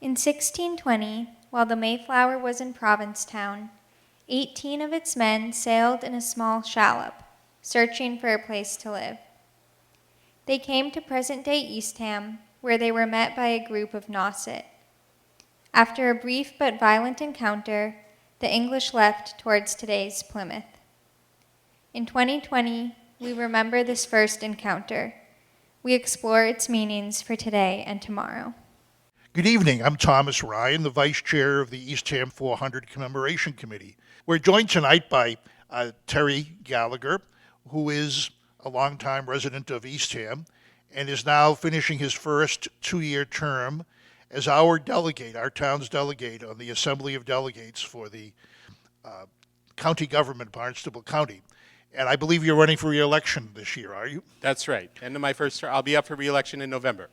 In 1620, while the Mayflower was in Provincetown, 18 of its men sailed in a small shallop, searching for a place to live. They came to present-day Eastham, where they were met by a group of Nauset. After a brief but violent encounter, the English left towards today's Plymouth. In 2020, we remember this first encounter. We explore its meanings for today and tomorrow. Good evening. I'm Thomas Ryan, the Vice Chair of the Eastham 400 Commemoration Committee. We're joined tonight by Terry Gallagher, who is a longtime resident of Eastham and is now finishing his first two-year term as our delegate, our town's delegate on the Assembly of Delegates for the county government, Barnstable County. And I believe you're running for re-election this year, are you? That's right. End of my first term. I'll be up for re-election in November.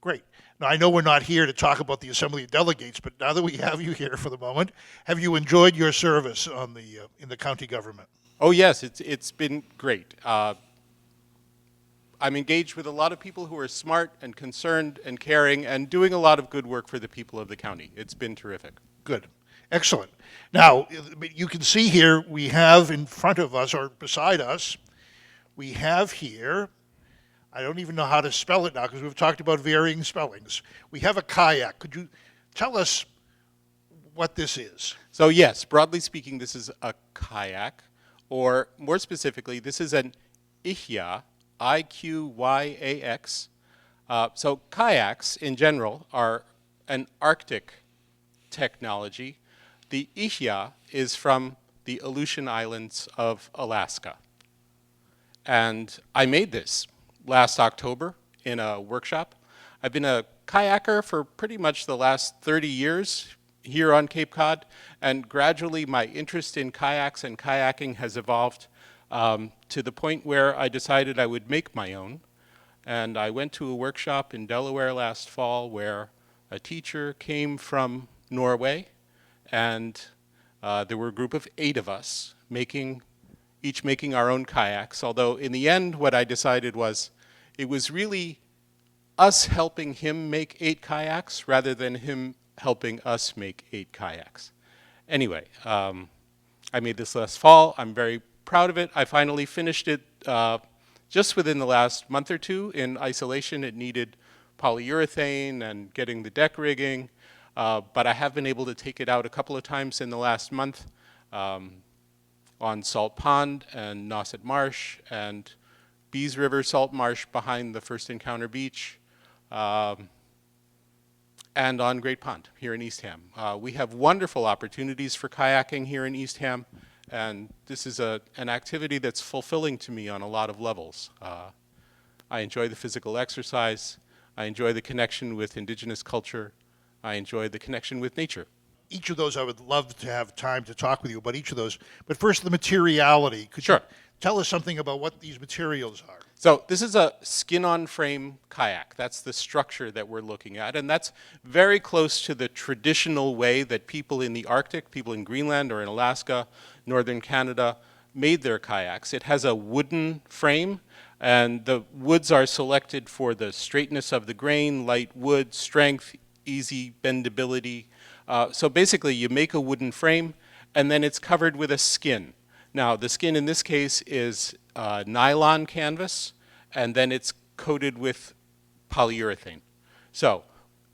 Great. Now, I know we're not here to talk about the Assembly of Delegates, but now that we have you here for the moment, have you enjoyed your service on in the county government? Oh yes, it's been great. I'm engaged with a lot of people who are smart and concerned and caring and doing a lot of good work for the people of the county. It's been terrific. Good. Excellent. Now, you can see here we have in front of us, or beside us, we have here, I don't even know how to spell it now because we've talked about varying spellings. We have a kayak. Could you tell us what this is? So yes, broadly speaking, this is a kayak, or more specifically, this is an Iqyax, I-Q-Y-A-X. So kayaks in general are an Arctic technology. The Iqyax is from the Aleutian Islands of Alaska. And I made this last October in a workshop. I've been a kayaker for pretty much the last 30 years here on Cape Cod, and gradually my interest in kayaks and kayaking has evolved to the point where I decided I would make my own. And I went to a workshop in Delaware last fall where a teacher came from Norway, and there were a group of 8 of us each making our own kayaks, although in the end what I decided was it was really us helping him make 8 kayaks rather than him helping us make 8 kayaks. Anyway, I made this last fall. I'm very proud of it. I finally finished it just within the last month or two in isolation. It needed polyurethane and getting the deck rigging, but I have been able to take it out a couple of times in the last month on Salt Pond and Nauset Marsh and Bees River Salt Marsh behind the First Encounter Beach, and on Great Pond here in Eastham. We have wonderful opportunities for kayaking here in Eastham, and this is an activity that's fulfilling to me on a lot of levels. I enjoy the physical exercise, I enjoy the connection with Indigenous culture, I enjoy the connection with nature. Each of those I would love to have time to talk with you about each of those, but first the materiality. Could you tell us something about what these materials are? So this is a skin-on-frame kayak. That's the structure that we're looking at, and that's very close to the traditional way that people in the Arctic, people in Greenland or in Alaska, northern Canada, made their kayaks. It has a wooden frame, and the woods are selected for the straightness of the grain, light wood, strength, easy bendability. So basically you make a wooden frame, and then it's covered with a skin. Now, the skin in this case is nylon canvas, and then it's coated with polyurethane. So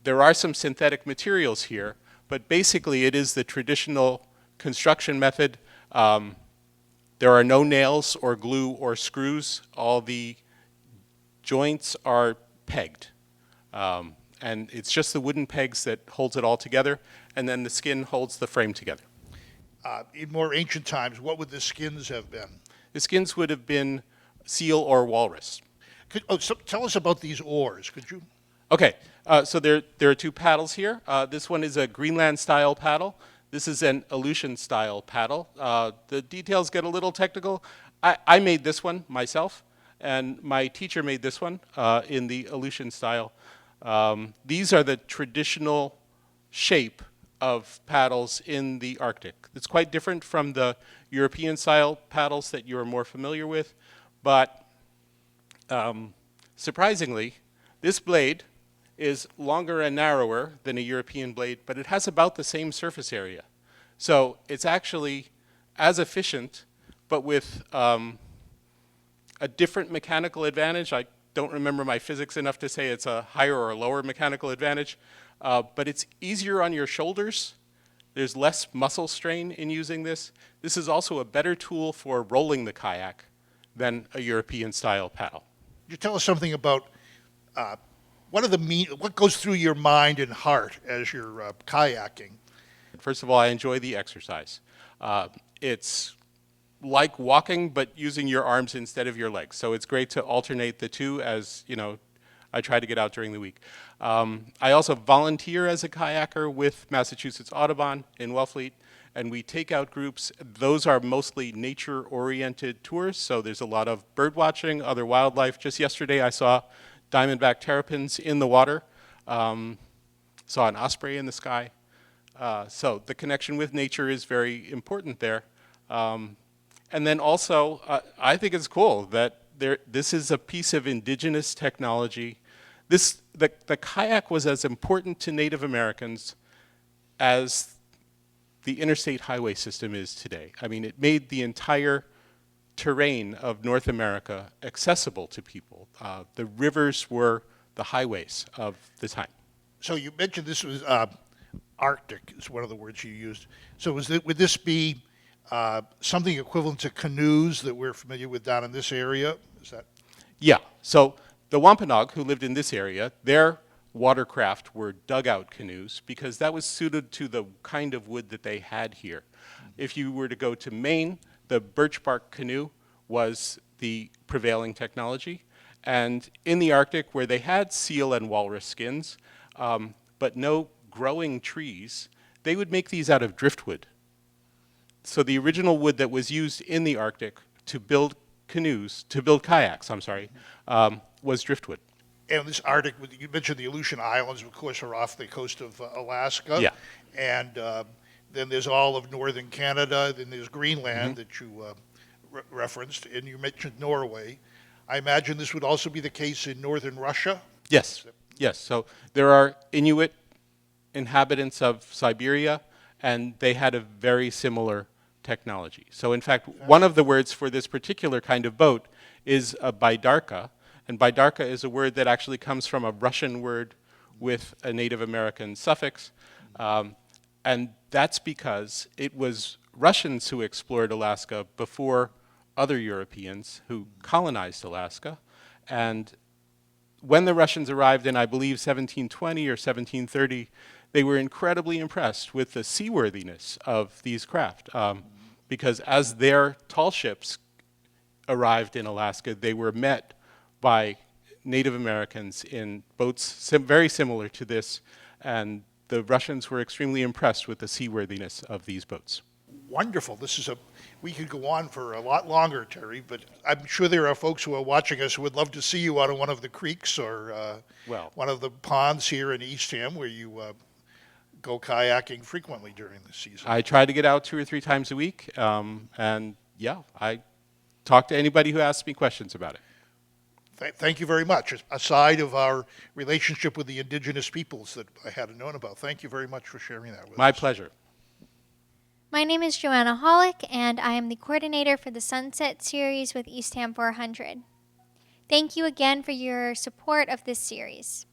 there are some synthetic materials here, but basically it is the traditional construction method. There are no nails or glue or screws. All the joints are pegged. And it's just the wooden pegs that holds it all together, and then the skin holds the frame together. In more ancient times, what would the skins have been? The skins would have been seal or walrus. So tell us about these oars, could you? Okay, so there are 2 paddles here. This one is a Greenland-style paddle. This is an Aleutian-style paddle. The details get a little technical. I made this one myself, and my teacher made this one in the Aleutian style. These are the traditional shape of paddles in the Arctic. It's quite different from the European style paddles that you're more familiar with, but surprisingly, this blade is longer and narrower than a European blade, but it has about the same surface area. So it's actually as efficient, but with a different mechanical advantage. I don't remember my physics enough to say it's a higher or a lower mechanical advantage, but it's easier on your shoulders. There's less muscle strain in using this. This is also a better tool for rolling the kayak than a European-style paddle. Could you tell us something about what goes through your mind and heart as you're kayaking? First of all, I enjoy the exercise. It's like walking, but using your arms instead of your legs. So it's great to alternate the two as, I try to get out during the week. I also volunteer as a kayaker with Massachusetts Audubon in Wellfleet, and we take out groups. Those are mostly nature-oriented tours, so there's a lot of bird watching, other wildlife. Just yesterday I saw diamondback terrapins in the water, saw an osprey in the sky. So the connection with nature is very important there. And then also, I think it's cool that this is a piece of indigenous technology. The kayak was as important to Native Americans as the interstate highway system is today. I mean, it made the entire terrain of North America accessible to people. The rivers were the highways of the time. So you mentioned this was Arctic is one of the words you used. So would this be something equivalent to canoes that we're familiar with down in this area? Is that? Yeah. So the Wampanoag, who lived in this area, their watercraft were dugout canoes because that was suited to the kind of wood that they had here. If you were to go to Maine, the birch bark canoe was the prevailing technology. And in the Arctic, where they had seal and walrus skins, but no growing trees, they would make these out of driftwood. So the original wood that was used in the Arctic to build kayaks, was driftwood. And this Arctic, you mentioned the Aleutian Islands, of course, are off the coast of Alaska. Yeah. And then there's all of northern Canada, then there's Greenland that you referenced, and you mentioned Norway. I imagine this would also be the case in northern Russia? Yes, yes. So there are Inuit inhabitants of Siberia, and they had a very similar technology. So in fact, one of the words for this particular kind of boat is a baidarka, and baidarka is a word that actually comes from a Russian word with a Native American suffix, and that's because it was Russians who explored Alaska before other Europeans who colonized Alaska, and when the Russians arrived in, I believe, 1720 or 1730, they were incredibly impressed with the seaworthiness of these craft, because as their tall ships arrived in Alaska, they were met by Native Americans in boats very similar to this, and the Russians were extremely impressed with the seaworthiness of these boats. Wonderful. We could go on for a lot longer, Terry, but I'm sure there are folks who are watching us who would love to see you out on one of the creeks or one of the ponds here in Eastham where you go kayaking frequently during the season. I try to get out 2 or 3 times a week, and yeah, I talk to anybody who asks me questions about it. Thank you very much. Aside of our relationship with the indigenous peoples that I hadn't known about, thank you very much for sharing that with us. My pleasure. My name is Joanna Hollick, and I am the coordinator for the Sunset Series with Eastham 400. Thank you again for your support of this series.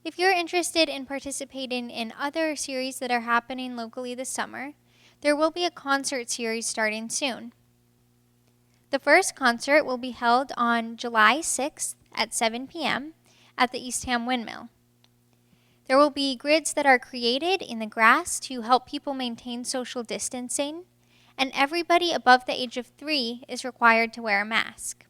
If you're interested in participating in other series that are happening locally this summer, there will be a concert series starting soon. The first concert will be held on July 6th at 7 p.m. at the Eastham Windmill. There will be grids that are created in the grass to help people maintain social distancing, and everybody above the age of 3 is required to wear a mask.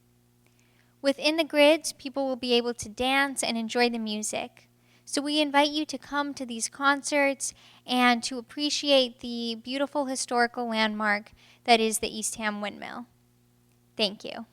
Within the grids, people will be able to dance and enjoy the music. So we invite you to come to these concerts and to appreciate the beautiful historical landmark that is the Eastham Windmill. Thank you.